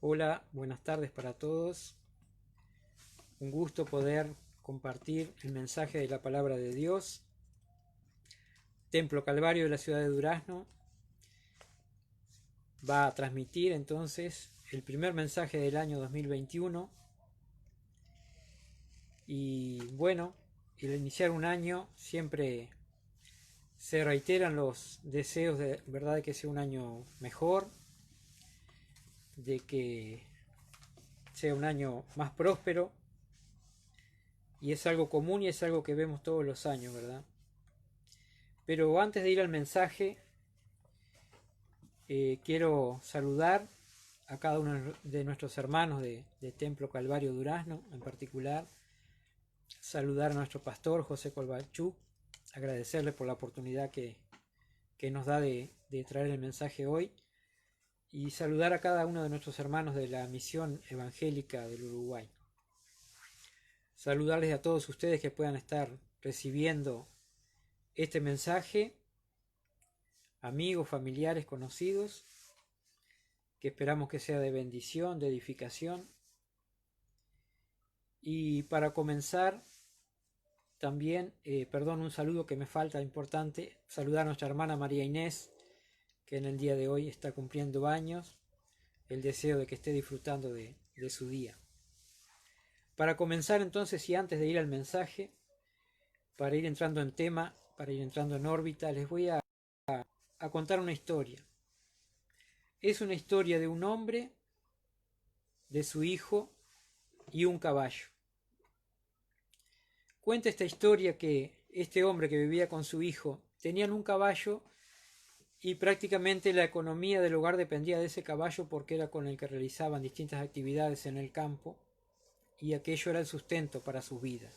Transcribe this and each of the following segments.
Hola, buenas tardes para todos. Un gusto poder compartir el mensaje de la palabra de Dios. Templo Calvario de la ciudad de Durazno va a transmitir entonces el primer mensaje del año 2021. Y bueno, al iniciar un año siempre se reiteran los deseos de verdad de que sea un año mejor, de que sea un año más próspero, y es algo común y es algo que vemos todos los años, ¿verdad? Pero antes de ir al mensaje, quiero saludar a cada uno de nuestros hermanos de Templo Calvario Durazno, en particular, saludar a nuestro pastor José Colbachú, agradecerle por la oportunidad que nos da de traer el mensaje hoy, y saludar a cada uno de nuestros hermanos de la Misión Evangélica del Uruguay. Saludarles a todos ustedes que puedan estar recibiendo este mensaje, amigos, familiares, conocidos, que esperamos que sea de bendición, de edificación. Y para comenzar, también, un saludo que me falta importante, saludar a nuestra hermana María Inés, que en el día de hoy está cumpliendo años, el deseo de que esté disfrutando de su día. Para comenzar entonces, y antes de ir al mensaje, para ir entrando en tema, para ir entrando en órbita, les voy a contar una historia. Es una historia de un hombre, de su hijo y un caballo. Cuenta esta historia que este hombre que vivía con su hijo tenían un caballo y prácticamente la economía del hogar dependía de ese caballo porque era con el que realizaban distintas actividades en el campo y aquello era el sustento para sus vidas.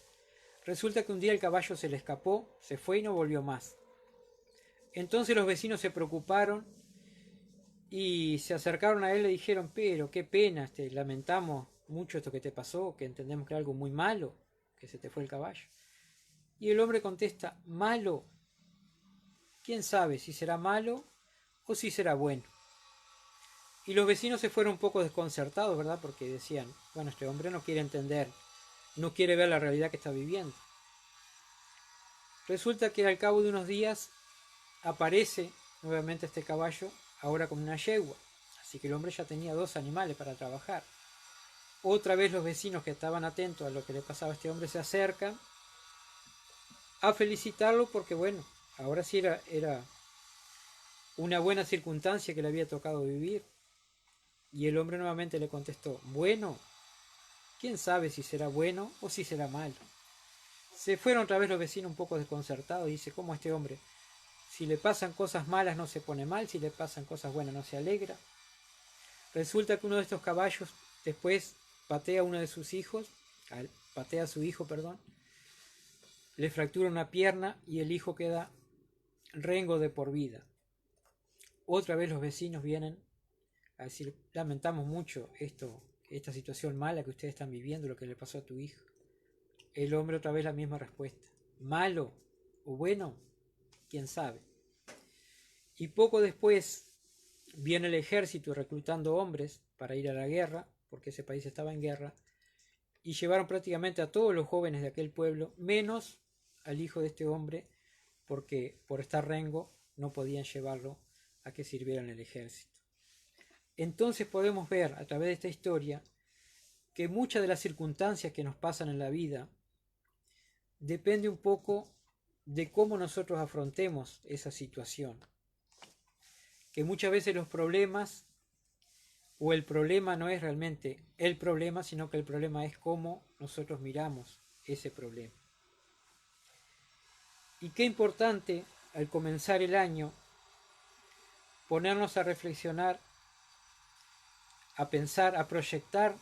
Resulta que un día el caballo se le escapó, se fue y no volvió más. Entonces los vecinos se preocuparon y se acercaron a él y le dijeron: pero qué pena, lamentamos mucho esto que te pasó, que entendemos que era algo muy malo, que se te fue el caballo. Y el hombre contesta: malo, quién sabe si será malo o si será bueno. Y los vecinos se fueron un poco desconcertados, ¿verdad? Porque decían: bueno, este hombre no quiere entender, no quiere ver la realidad que está viviendo. Resulta que al cabo de unos días aparece nuevamente este caballo, ahora con una yegua. Así que el hombre ya tenía 2 animales para trabajar. Otra vez los vecinos que estaban atentos a lo que le pasaba a este hombre se acercan a felicitarlo porque, bueno, ahora sí era una buena circunstancia que le había tocado vivir. Y el hombre nuevamente le contestó: bueno, quién sabe si será bueno o si será malo. Se fueron otra vez los vecinos un poco desconcertados y dice: ¿cómo este hombre? Si le pasan cosas malas no se pone mal, si le pasan cosas buenas no se alegra. Resulta que uno de estos caballos después patea a uno de sus hijos, patea a su hijo, le fractura una pierna y el hijo queda rengo de por vida. Otra vez los vecinos vienen a decir: lamentamos mucho esta situación mala que ustedes están viviendo, lo que le pasó a tu hijo. El hombre otra vez la misma respuesta: malo o bueno, quién sabe. Y poco después viene el ejército reclutando hombres para ir a la guerra, porque ese país estaba en guerra, y llevaron prácticamente a todos los jóvenes de aquel pueblo, menos al hijo de este hombre, porque por estar rengo no podían llevarlo a que sirviera en el ejército. Entonces podemos ver a través de esta historia que muchas de las circunstancias que nos pasan en la vida depende un poco de cómo nosotros afrontemos esa situación. Que muchas veces los problemas o el problema no es realmente el problema, sino que el problema es cómo nosotros miramos ese problema. Y qué importante al comenzar el año ponernos a reflexionar, a pensar, a proyectar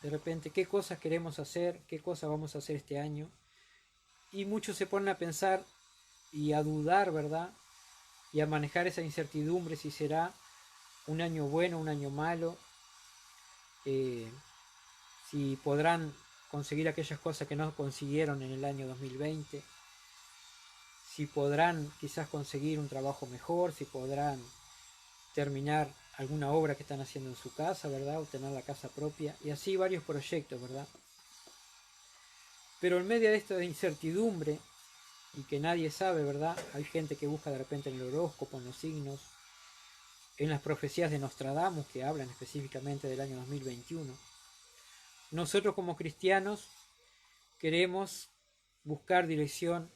de repente qué cosas queremos hacer, qué cosas vamos a hacer este año. Y muchos se ponen a pensar y a dudar, ¿verdad? Y a manejar esa incertidumbre si será un año bueno, un año malo, si podrán conseguir aquellas cosas que no consiguieron en el año 2020, si podrán quizás conseguir un trabajo mejor, si podrán terminar alguna obra que están haciendo en su casa, ¿verdad? O tener la casa propia, y así varios proyectos, ¿verdad? Pero en medio de esta incertidumbre, y que nadie sabe, ¿verdad? Hay gente que busca de repente en el horóscopo, en los signos, en las profecías de Nostradamus, que hablan específicamente del año 2021. Nosotros como cristianos queremos buscar dirección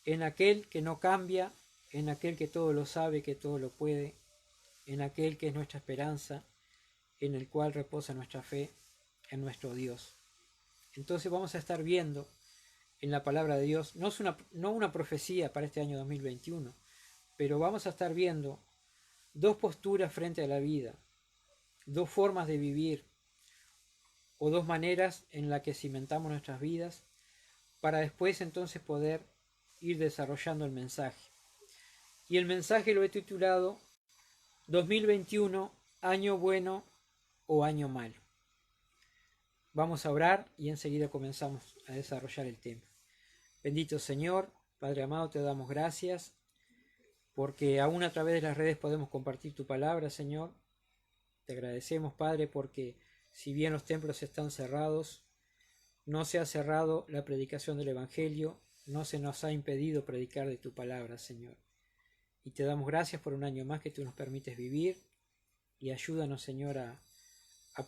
en aquel que no cambia, en aquel que todo lo sabe, que todo lo puede, en aquel que es nuestra esperanza, en el cual reposa nuestra fe, en nuestro Dios. Entonces vamos a estar viendo en la palabra de Dios, no una profecía para este año 2021, pero vamos a estar viendo dos posturas frente a la vida, dos formas de vivir, o dos maneras en las que cimentamos nuestras vidas, para después entonces poder ir desarrollando el mensaje. Y el mensaje lo he titulado 2021, año bueno o año malo. Vamos a orar y enseguida comenzamos a desarrollar el tema. Bendito Señor, Padre amado, te damos gracias porque aún a través de las redes podemos compartir tu palabra, Señor. Te agradecemos, Padre, porque si bien los templos están cerrados, no se ha cerrado la predicación del Evangelio, no se nos ha impedido predicar de tu palabra, Señor. Y te damos gracias por un año más que tú nos permites vivir y ayúdanos, Señor, a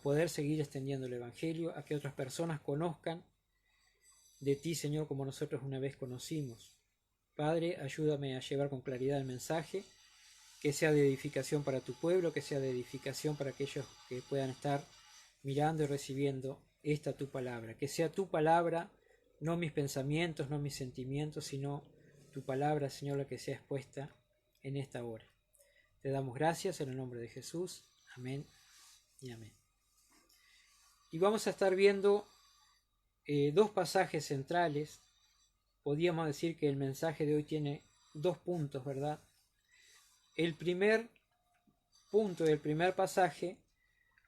poder seguir extendiendo el Evangelio, a que otras personas conozcan de ti, Señor, como nosotros una vez conocimos. Padre, ayúdame a llevar con claridad el mensaje, que sea de edificación para tu pueblo, que sea de edificación para aquellos que puedan estar mirando y recibiendo esta tu palabra. Que sea tu palabra, no mis pensamientos, no mis sentimientos, sino tu palabra, Señor, la que sea expuesta en esta hora. Te damos gracias en el nombre de Jesús. Amén y amén. Y vamos a estar viendo dos pasajes centrales. Podríamos decir que el mensaje de hoy tiene dos puntos, ¿verdad? El primer punto del primer pasaje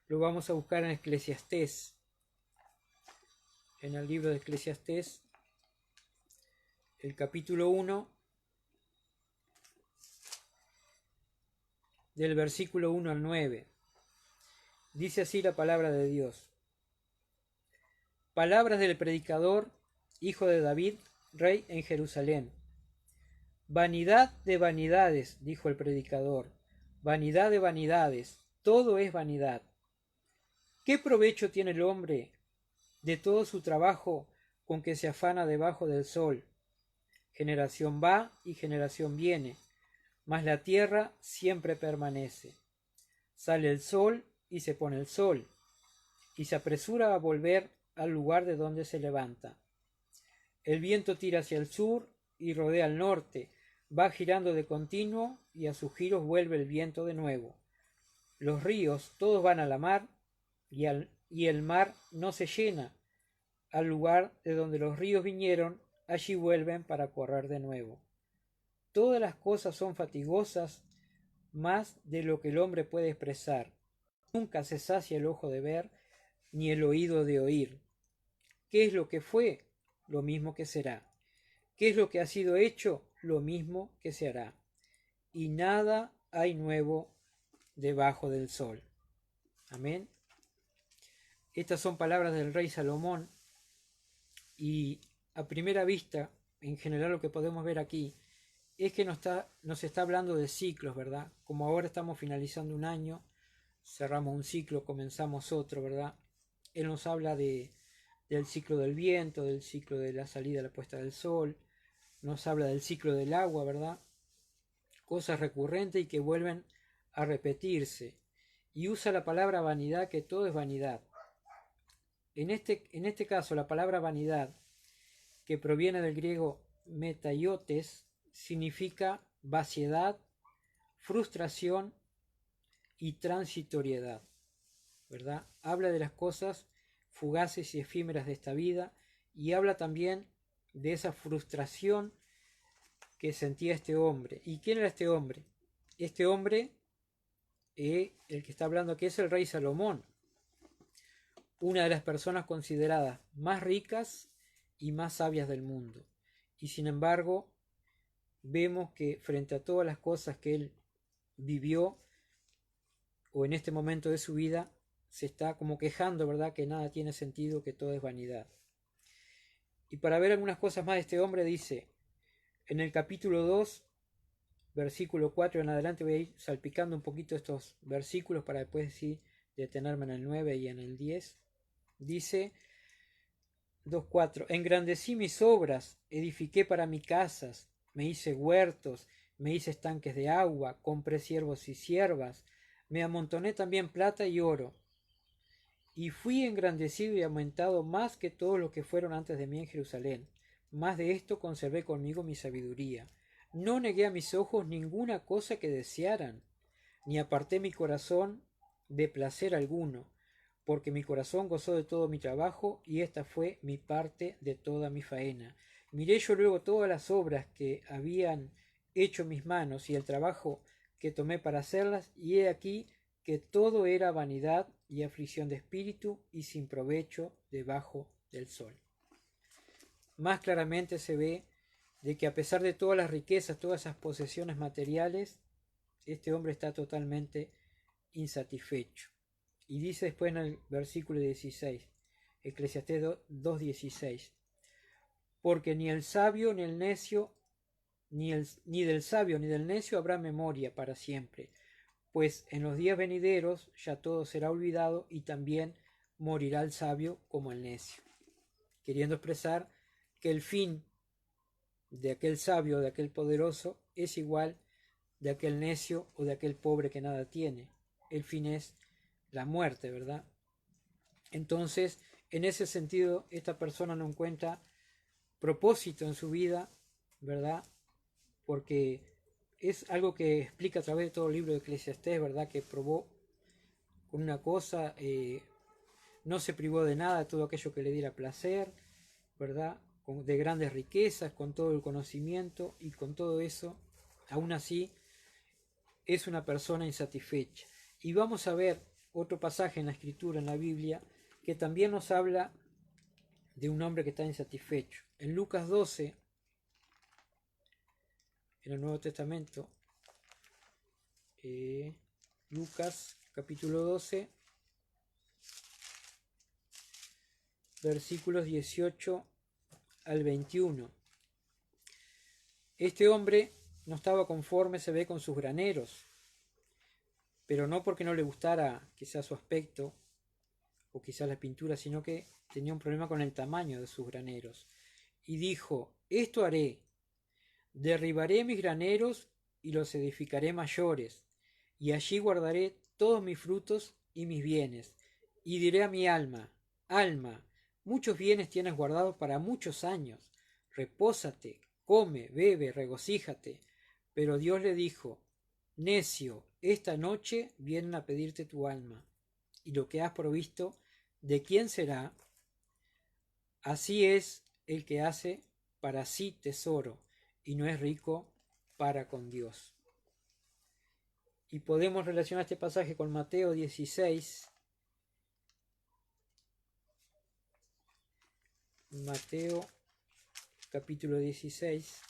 lo vamos a buscar en Eclesiastés. En el libro de Eclesiastés, el capítulo 1, del versículo 1 al 9. Dice así la palabra de Dios. Palabras del predicador, hijo de David, rey en Jerusalén. Vanidad de vanidades, dijo el predicador, vanidad de vanidades, todo es vanidad. ¿Qué provecho tiene el hombre de todo su trabajo con que se afana debajo del sol? Generación va y generación viene, mas la tierra siempre permanece. Sale el sol y se pone el sol, y se apresura a volver al lugar de donde se levanta. El viento tira hacia el sur y rodea al norte, va girando de continuo y a sus giros vuelve el viento de nuevo. Los ríos todos van a la mar y el mar no se llena. Al lugar de donde los ríos vinieron, allí vuelven para correr de nuevo. Todas las cosas son fatigosas, más de lo que el hombre puede expresar. Nunca se sacia el ojo de ver, ni el oído de oír. ¿Qué es lo que fue? Lo mismo que será. ¿Qué es lo que ha sido hecho? Lo mismo que se hará. Y nada hay nuevo debajo del sol. Amén. Estas son palabras del rey Salomón, y a primera vista, en general lo que podemos ver aquí es que nos está hablando de ciclos, ¿verdad? Como ahora estamos finalizando un año, cerramos un ciclo, comenzamos otro, ¿verdad? Él nos habla del ciclo del viento, del ciclo de la salida a la puesta del sol, nos habla del ciclo del agua, ¿verdad? Cosas recurrentes y que vuelven a repetirse. Y usa la palabra vanidad, que todo es vanidad. En este caso, la palabra vanidad, que proviene del griego metaiotes, significa vaciedad, frustración y transitoriedad, ¿verdad? Habla de las cosas fugaces y efímeras de esta vida, y habla también de esa frustración que sentía este hombre. ¿Y quién era este hombre? Este hombre, el que está hablando aquí, es el rey Salomón, una de las personas consideradas más ricas y más sabias del mundo. Y sin embargo, vemos que frente a todas las cosas que él vivió, o en este momento de su vida se está como quejando, ¿verdad? Que nada tiene sentido, que todo es vanidad. Y para ver algunas cosas más de este hombre dice, en el capítulo 2, versículo 4 en adelante, voy a ir salpicando un poquito estos versículos para después sí detenerme en el 9 y en el 10. Dice 2:4, engrandecí mis obras, edifiqué para mí casas, me hice huertos, me hice estanques de agua, compré siervos y siervas, me amontoné también plata y oro, y fui engrandecido y aumentado más que todos los que fueron antes de mí en Jerusalén. Más de esto conservé conmigo mi sabiduría. No negué a mis ojos ninguna cosa que desearan, ni aparté mi corazón de placer alguno, porque mi corazón gozó de todo mi trabajo, y esta fue mi parte de toda mi faena. Miré yo luego todas las obras que habían hecho mis manos, y el trabajo que tomé para hacerlas, y he aquí que todo era vanidad y aflicción de espíritu, y sin provecho debajo del sol. Más claramente se ve de que a pesar de todas las riquezas, todas esas posesiones materiales, este hombre está totalmente insatisfecho. Y dice después en el versículo 16, Eclesiastés 2:16, porque ni el sabio ni el necio, ni del sabio ni del necio habrá memoria para siempre, pues en los días venideros ya todo será olvidado, y también morirá el sabio como el necio, queriendo expresar que el fin de aquel sabio, de aquel poderoso, es igual de aquel necio o de aquel pobre que nada tiene. El fin es la muerte, ¿verdad? Entonces, en ese sentido, esta persona no encuentra propósito en su vida, ¿verdad? Porque es algo que explica a través de todo el libro de Eclesiastés, ¿verdad? Que probó con una cosa, no se privó de nada, de todo aquello que le diera placer, ¿verdad? De grandes riquezas, con todo el conocimiento, y con todo eso, aún así, es una persona insatisfecha. Y vamos a ver otro pasaje en la Escritura, en la Biblia, que también nos habla de un hombre que está insatisfecho. En Lucas 12, en el Nuevo Testamento, Lucas capítulo 12, versículos 18 al 21. Este hombre no estaba conforme, se ve, con sus graneros, pero no porque no le gustara quizás su aspecto o quizás la pintura, sino que tenía un problema con el tamaño de sus graneros. Y dijo, esto haré, derribaré mis graneros y los edificaré mayores, y allí guardaré todos mis frutos y mis bienes. Y diré a mi alma, alma, muchos bienes tienes guardados para muchos años, repósate, come, bebe, regocíjate. Pero Dios le dijo, necio, esta noche vienen a pedirte tu alma, y lo que has provisto, ¿de quién será? Así es el que hace para sí tesoro, y no es rico para con Dios. Y podemos relacionar este pasaje con Mateo 16. Mateo capítulo 16.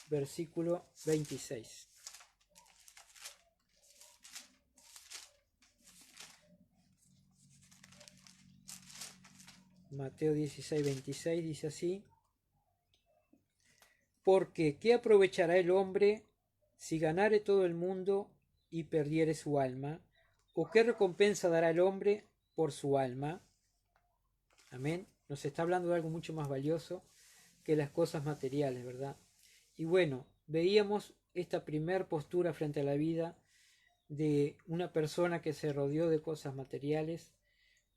Versículo 26. Mateo 16, 26 dice así: porque ¿qué aprovechará el hombre si ganare todo el mundo y perdiere su alma? ¿O qué recompensa dará el hombre por su alma? Amén. Nos está hablando de algo mucho más valioso que las cosas materiales, ¿verdad? Y bueno, veíamos esta primer postura frente a la vida de una persona que se rodeó de cosas materiales,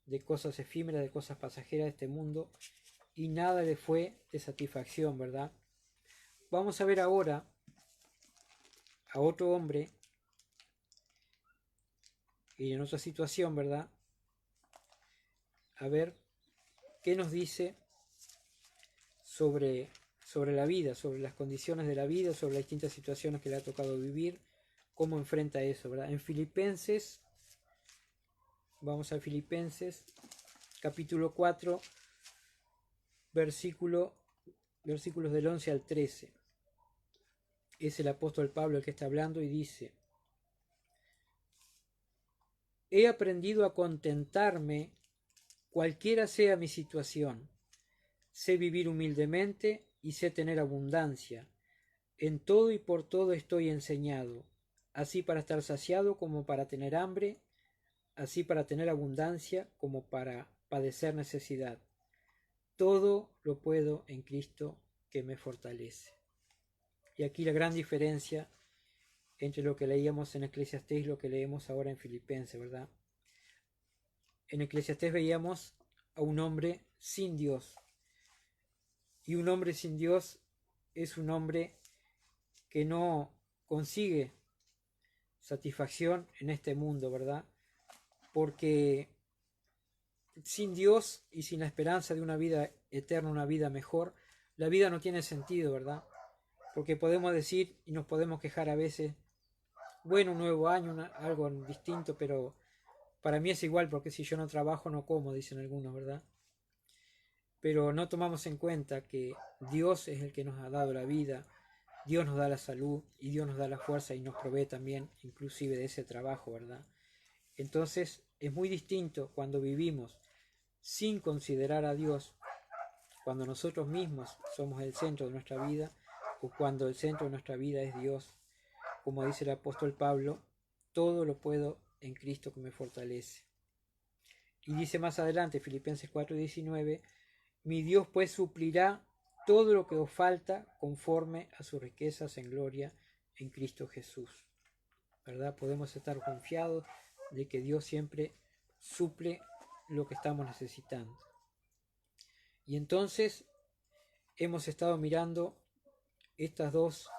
de cosas efímeras, de cosas pasajeras de este mundo, y nada le fue de satisfacción, ¿verdad? Vamos a ver ahora a otro hombre y en otra situación, ¿verdad? A ver qué nos dice sobre la vida, sobre las condiciones de la vida, sobre las distintas situaciones que le ha tocado vivir, cómo enfrenta eso, ¿verdad? En Filipenses, vamos a Filipenses, capítulo 4, versículos del 11 al 13. Es el apóstol Pablo el que está hablando y dice: he aprendido a contentarme cualquiera sea mi situación. Sé vivir humildemente y sé tener abundancia. En todo y por todo estoy enseñado, así para estar saciado como para tener hambre, así para tener abundancia como para padecer necesidad. Todo lo puedo en Cristo que me fortalece. Y aquí la gran diferencia entre lo que leíamos en Eclesiastés y lo que leemos ahora en Filipenses, ¿verdad? En Eclesiastés veíamos a un hombre sin Dios. Y un hombre sin Dios es un hombre que no consigue satisfacción en este mundo, ¿verdad? Porque sin Dios y sin la esperanza de una vida eterna, una vida mejor, la vida no tiene sentido, ¿verdad? Porque podemos decir y nos podemos quejar a veces, bueno, un nuevo año, algo distinto, pero para mí es igual porque si yo no trabajo no como, dicen algunos, ¿verdad? Pero no tomamos en cuenta que Dios es el que nos ha dado la vida, Dios nos da la salud y Dios nos da la fuerza y nos provee también inclusive de ese trabajo, ¿verdad? Entonces es muy distinto cuando vivimos sin considerar a Dios, cuando nosotros mismos somos el centro de nuestra vida o cuando el centro de nuestra vida es Dios. Como dice el apóstol Pablo, todo lo puedo en Cristo que me fortalece. Y dice más adelante, Filipenses 4:19, mi Dios pues suplirá todo lo que os falta conforme a sus riquezas en gloria en Cristo Jesús. ¿Verdad? Podemos estar confiados de que Dios siempre suple lo que estamos necesitando. Y entonces hemos estado mirando estas dos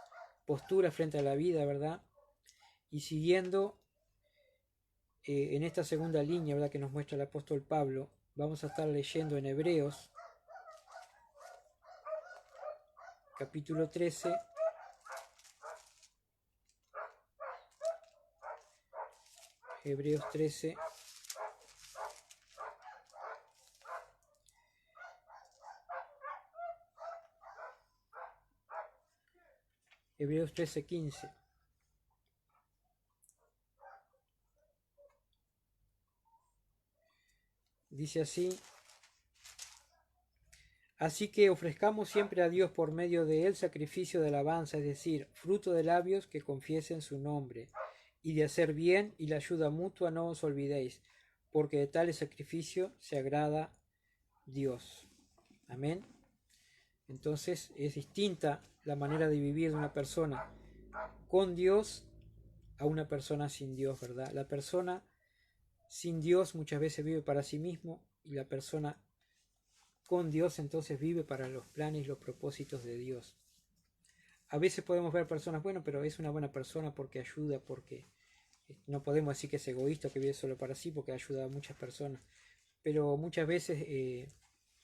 posturas frente a la vida, ¿verdad? Y siguiendo en esta segunda línea, ¿verdad?, que nos muestra el apóstol Pablo, vamos a estar leyendo en Hebreos, capítulo 13, Hebreos 13, Hebreos 13:15. Dice así: así que ofrezcamos siempre a Dios por medio de él sacrificio de alabanza, es decir, fruto de labios que confiesen su nombre, y de hacer bien y la ayuda mutua no os olvidéis, porque de tales sacrificio se agrada Dios. Amén. Entonces es distinta la manera de vivir de una persona con Dios a una persona sin Dios, ¿verdad? La persona sin Dios muchas veces vive para sí mismo y la persona con Dios entonces vive para los planes y los propósitos de Dios. A veces podemos ver personas, bueno, pero es una buena persona porque ayuda, porque no podemos decir que es egoísta, que vive solo para sí, porque ayuda a muchas personas. Pero muchas veces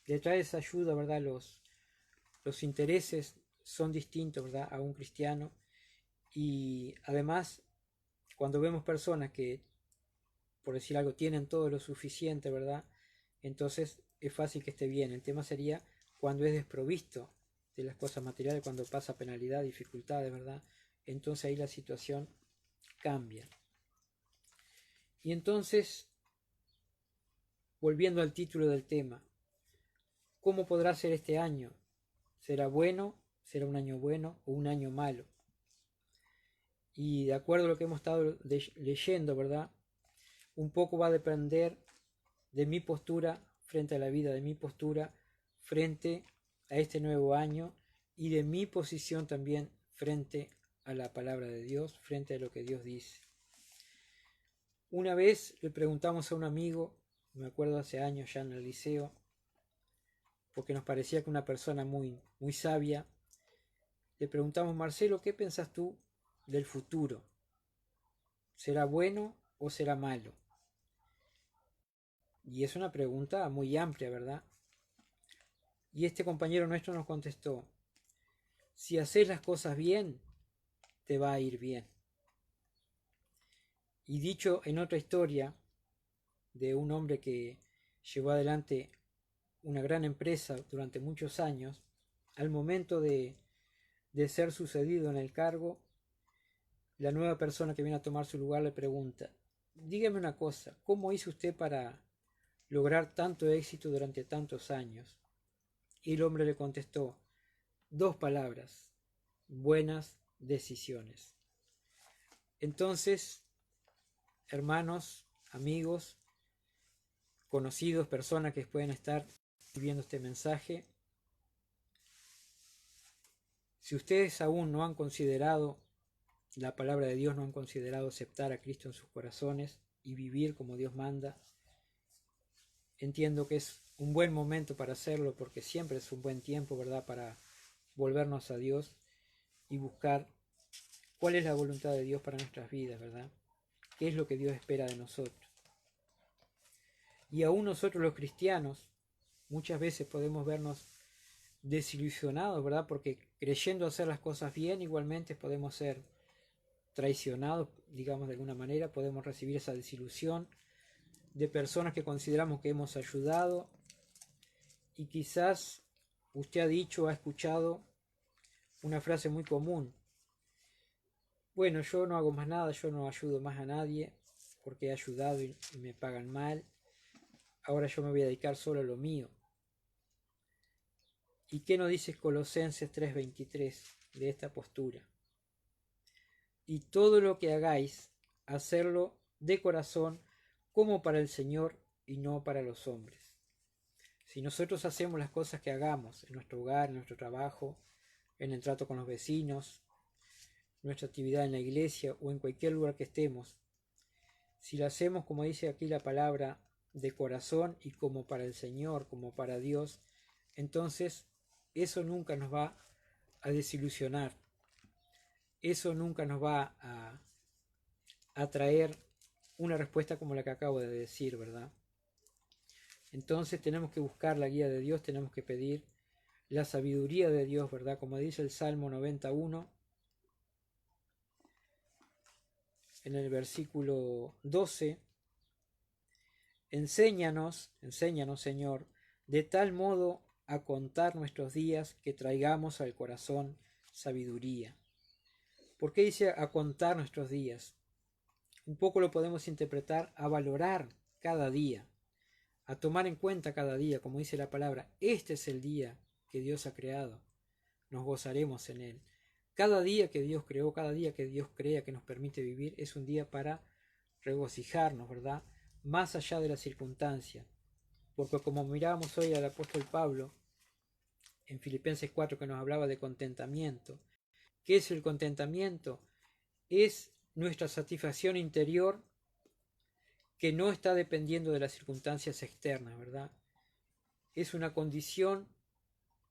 detrás de esa ayuda, ¿verdad?, los intereses son distintos, ¿verdad?, a un cristiano. Y además, cuando vemos personas que, por decir algo, tienen todo lo suficiente, ¿verdad?, entonces es fácil que esté bien. El tema sería cuando es desprovisto de las cosas materiales, cuando pasa penalidad, dificultades, ¿verdad? Entonces ahí la situación cambia. Y entonces, volviendo al título del tema, ¿cómo podrá ser este año? ¿Será bueno? ¿Será un año bueno o un año malo? Y de acuerdo a lo que hemos estado leyendo, ¿verdad?, un poco va a depender de mi postura frente a la vida, de mi postura frente a este nuevo año y de mi posición también frente a la palabra de Dios, frente a lo que Dios dice. Una vez le preguntamos a un amigo, me acuerdo hace años ya en el liceo, porque nos parecía que una persona muy sabia, le preguntamos: Marcelo, ¿qué pensás tú del futuro? ¿Será bueno o será malo? Y es una pregunta muy amplia, ¿verdad? Y este compañero nuestro nos contestó: si haces las cosas bien, te va a ir bien. Y dicho en otra historia de un hombre que llevó adelante una gran empresa durante muchos años, al momento de ser sucedido en el cargo, la nueva persona que viene a tomar su lugar le pregunta: dígame una cosa, ¿cómo hizo usted para lograr tanto éxito durante tantos años? Y el hombre le contestó: dos palabras: buenas decisiones. Entonces, hermanos, amigos, conocidos, personas que pueden estar viendo este mensaje, si ustedes aún no han considerado la palabra de Dios, no han considerado aceptar a Cristo en sus corazones y vivir como Dios manda, entiendo que es un buen momento para hacerlo, porque siempre es un buen tiempo, ¿verdad?, para volvernos a Dios y buscar cuál es la voluntad de Dios para nuestras vidas, ¿verdad? ¿Qué es lo que Dios espera de nosotros? Y aún nosotros los cristianos muchas veces podemos vernos desilusionados, ¿verdad? Porque creyendo hacer las cosas bien, igualmente podemos ser traicionados, digamos de alguna manera, podemos recibir esa desilusión de personas que consideramos que hemos ayudado, y quizás usted ha dicho, ha escuchado una frase muy común: bueno, yo no hago más nada, yo no ayudo más a nadie porque he ayudado y me pagan mal, ahora yo me voy a dedicar solo a lo mío. ¿Y qué nos dice Colosenses 3:23 de esta postura? Y todo lo que hagáis, hacerlo de corazón, como para el Señor y no para los hombres. Si nosotros hacemos las cosas que hagamos en nuestro hogar, en nuestro trabajo, en el trato con los vecinos, nuestra actividad en la iglesia o en cualquier lugar que estemos, si lo hacemos, como dice aquí la palabra, de corazón y como para el Señor, como para Dios, entonces eso nunca nos va a desilusionar, eso nunca nos va a traer una respuesta como la que acabo de decir, ¿verdad? Entonces tenemos que buscar la guía de Dios, tenemos que pedir la sabiduría de Dios, ¿verdad? Como dice el Salmo 91, en el versículo 12, enséñanos, Señor, de tal modo a contar nuestros días que traigamos al corazón sabiduría. ¿Por qué dice a contar nuestros días? Un poco lo podemos interpretar a valorar cada día, a tomar en cuenta cada día, como dice la palabra: este es el día que Dios ha creado, nos gozaremos en él. Cada día que Dios creó, cada día que Dios crea, que nos permite vivir, es un día para regocijarnos, ¿verdad? Más allá de las circunstancias. Porque como mirábamos hoy al apóstol Pablo en Filipenses 4, que nos hablaba de contentamiento, ¿qué es el contentamiento? Es nuestra satisfacción interior que no está dependiendo de las circunstancias externas, ¿verdad? Es una condición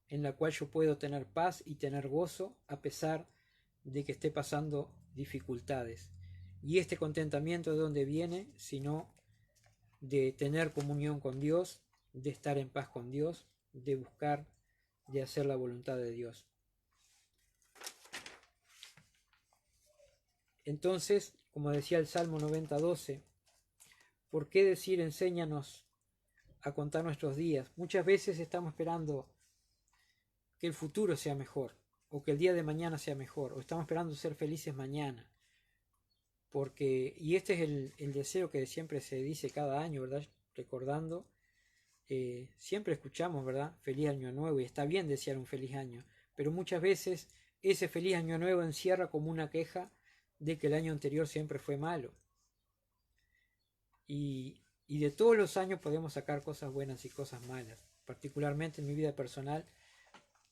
en la cual yo puedo tener paz y tener gozo a pesar de que esté pasando dificultades. Y este contentamiento, ¿de dónde viene? Sino de tener comunión con Dios, de estar en paz con Dios, de buscar, de hacer la voluntad de Dios. Entonces, como decía el Salmo 90:12, ¿por qué decir enséñanos a contar nuestros días? Muchas veces estamos esperando que el futuro sea mejor, o que el día de mañana sea mejor, o estamos esperando ser felices mañana. Y este es el deseo que siempre se dice cada año, ¿verdad? Recordando, siempre escuchamos, ¿verdad? Feliz año nuevo, y está bien desear un feliz año, pero muchas veces ese feliz año nuevo encierra como una queja de que el año anterior siempre fue malo. Y de todos los años podemos sacar cosas buenas y cosas malas. Particularmente en mi vida personal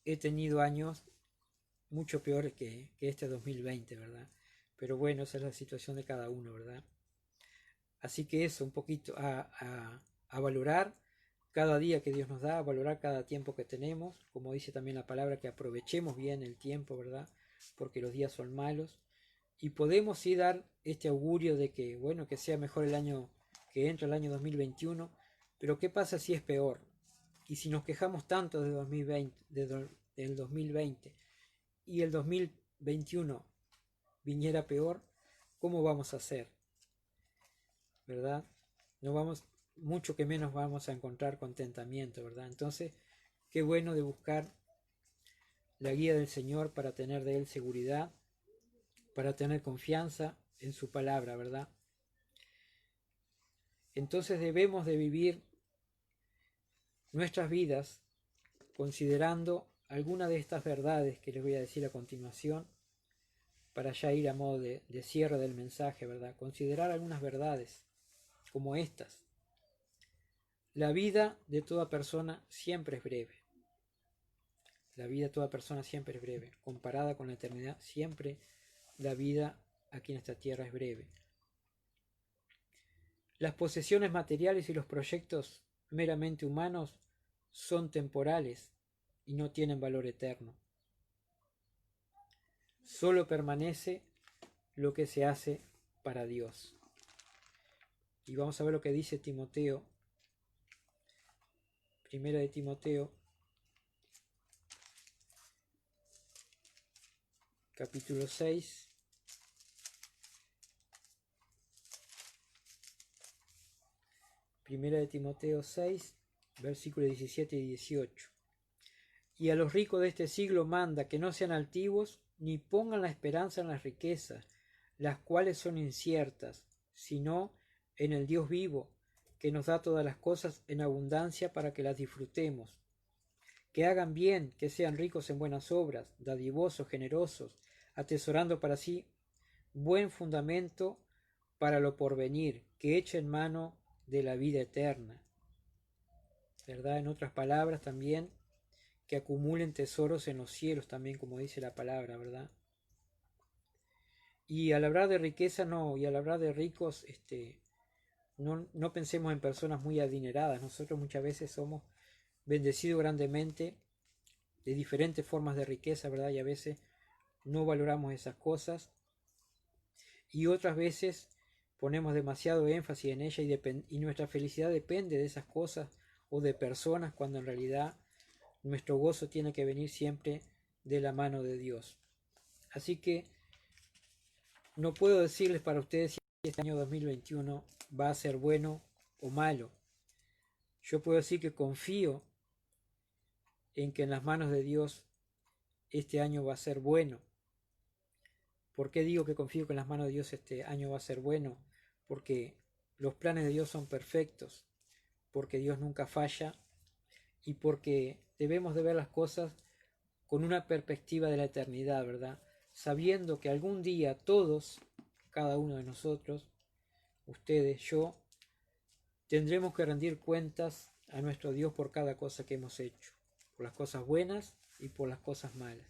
he tenido años mucho peores que este 2020, ¿verdad? Pero bueno, esa es la situación de cada uno, ¿verdad? Así que eso, un poquito a valorar cada día que Dios nos da, a valorar cada tiempo que tenemos, como dice también la palabra, que aprovechemos bien el tiempo, ¿verdad? Porque los días son malos, y podemos sí dar este augurio de que, bueno, que sea mejor el año que entra, el año 2021, pero ¿qué pasa si es peor? Y si nos quejamos tanto de 2020, del 2020, y el 2021 viniera peor, ¿cómo vamos a hacer? ¿Verdad? No vamos, mucho que menos vamos a encontrar contentamiento, ¿verdad? Entonces, qué bueno de buscar la guía del Señor para tener de Él seguridad, para tener confianza en su palabra, ¿verdad? Entonces debemos de vivir nuestras vidas considerando alguna de estas verdades que les voy a decir a continuación, para ya ir a modo de cierre del mensaje, ¿verdad? Considerar algunas verdades como estas. La vida de toda persona siempre es breve. La vida de toda persona siempre es breve. Comparada con la eternidad, siempre la vida aquí en esta tierra es breve. Las posesiones materiales y los proyectos meramente humanos son temporales y no tienen valor eterno. Solo permanece lo que se hace para Dios. Y vamos a ver lo que dice Timoteo. Primera de Timoteo, capítulo 6. Primera de Timoteo 6, versículos 17 y 18. Y a los ricos de este siglo manda que no sean altivos, ni pongan la esperanza en las riquezas, las cuales son inciertas, sino en el Dios vivo, que nos da todas las cosas en abundancia para que las disfrutemos. Que hagan bien, que sean ricos en buenas obras, dadivosos, generosos, atesorando para sí buen fundamento para lo porvenir, que echen mano de la vida eterna. ¿Verdad? En otras palabras también, que acumulen tesoros en los cielos también, como dice la palabra, ¿verdad? Y al hablar de riqueza, no, y al hablar de ricos, no pensemos en personas muy adineradas. Nosotros muchas veces somos bendecidos grandemente de diferentes formas de riqueza, ¿verdad? Y a veces no valoramos esas cosas. Y otras veces ponemos demasiado énfasis en ella y nuestra felicidad depende de esas cosas o de personas, cuando en realidad nuestro gozo tiene que venir siempre de la mano de Dios. Así que no puedo decirles para ustedes si este año 2021 va a ser bueno o malo. Yo puedo decir que confío en que en las manos de Dios este año va a ser bueno. ¿Por qué digo que confío que en las manos de Dios este año va a ser bueno? Porque los planes de Dios son perfectos, porque Dios nunca falla y porque debemos de ver las cosas con una perspectiva de la eternidad, ¿verdad? Sabiendo que algún día todos, cada uno de nosotros, ustedes, yo, tendremos que rendir cuentas a nuestro Dios por cada cosa que hemos hecho, por las cosas buenas y por las cosas malas.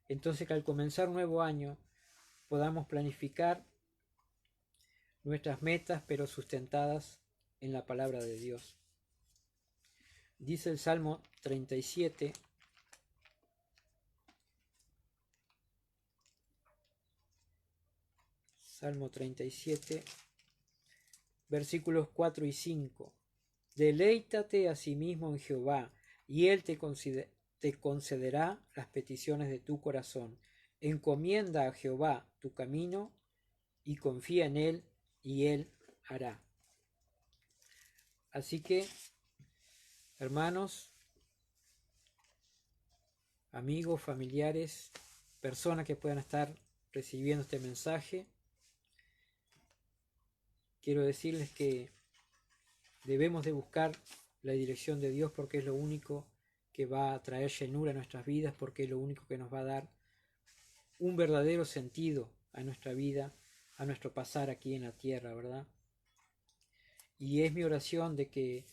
Entonces, que al comenzar un nuevo año podamos planificar nuestras metas, pero sustentadas en la palabra de Dios. Dice el Salmo 37, Salmo 37, versículos 4 y 5. Deleítate a sí mismo en Jehová, y Él te concederá las peticiones de tu corazón. Encomienda a Jehová tu camino, y confía en Él, y Él hará. Así que, hermanos, amigos, familiares, personas que puedan estar recibiendo este mensaje, quiero decirles que debemos de buscar la dirección de Dios, porque es lo único que va a traer llenura a nuestras vidas, porque es lo único que nos va a dar un verdadero sentido a nuestra vida, a nuestro pasar aquí en la tierra, ¿verdad? Y es mi oración de que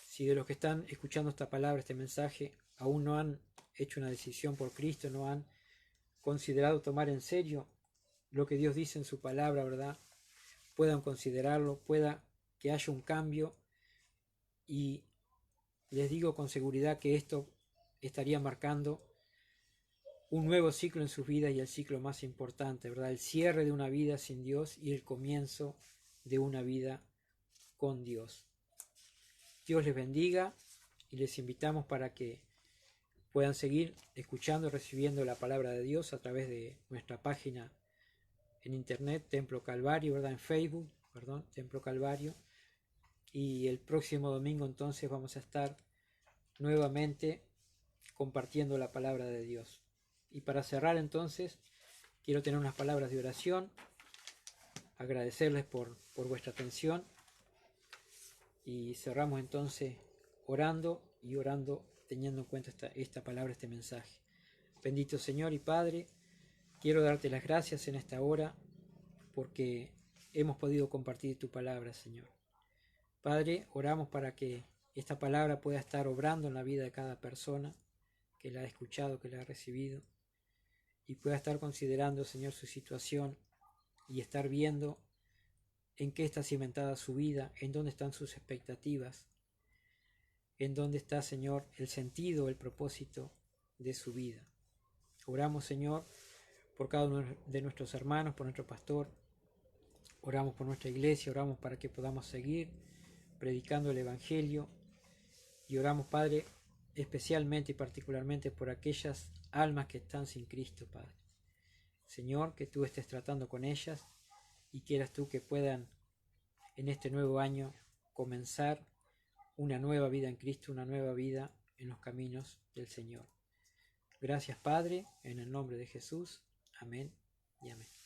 si de los que están escuchando esta palabra, este mensaje, aún no han hecho una decisión por Cristo, no han considerado tomar en serio lo que Dios dice en su palabra, ¿verdad? Puedan considerarlo, pueda que haya un cambio, y les digo con seguridad que esto estaría marcando un nuevo ciclo en sus vidas, y el ciclo más importante, ¿verdad? El cierre de una vida sin Dios y el comienzo de una vida con Dios. Dios les bendiga, y les invitamos para que puedan seguir escuchando y recibiendo la palabra de Dios a través de nuestra página en internet, Templo Calvario, ¿verdad? En Facebook, perdón, Templo Calvario. y el próximo domingo entonces vamos a estar nuevamente compartiendo la palabra de Dios. Y para cerrar entonces, quiero tener unas palabras de oración, agradecerles por vuestra atención, y cerramos entonces orando teniendo en cuenta esta palabra, este mensaje. Bendito Señor y Padre, quiero darte las gracias en esta hora porque hemos podido compartir tu palabra, Señor. Padre, oramos para que esta palabra pueda estar obrando en la vida de cada persona que la ha escuchado, que la ha recibido, y pueda estar considerando, Señor, su situación y estar viendo en qué está cimentada su vida, en dónde están sus expectativas, en dónde está, Señor, el sentido, el propósito de su vida. Oramos, Señor, por cada uno de nuestros hermanos, por nuestro pastor, oramos por nuestra iglesia, oramos para que podamos seguir predicando el Evangelio, y oramos, Padre, especialmente y particularmente por aquellas almas que están sin Cristo, Padre. Señor, que tú estés tratando con ellas y quieras tú que puedan en este nuevo año comenzar una nueva vida en Cristo, una nueva vida en los caminos del Señor. Gracias, Padre, en el nombre de Jesús. Amén y amén.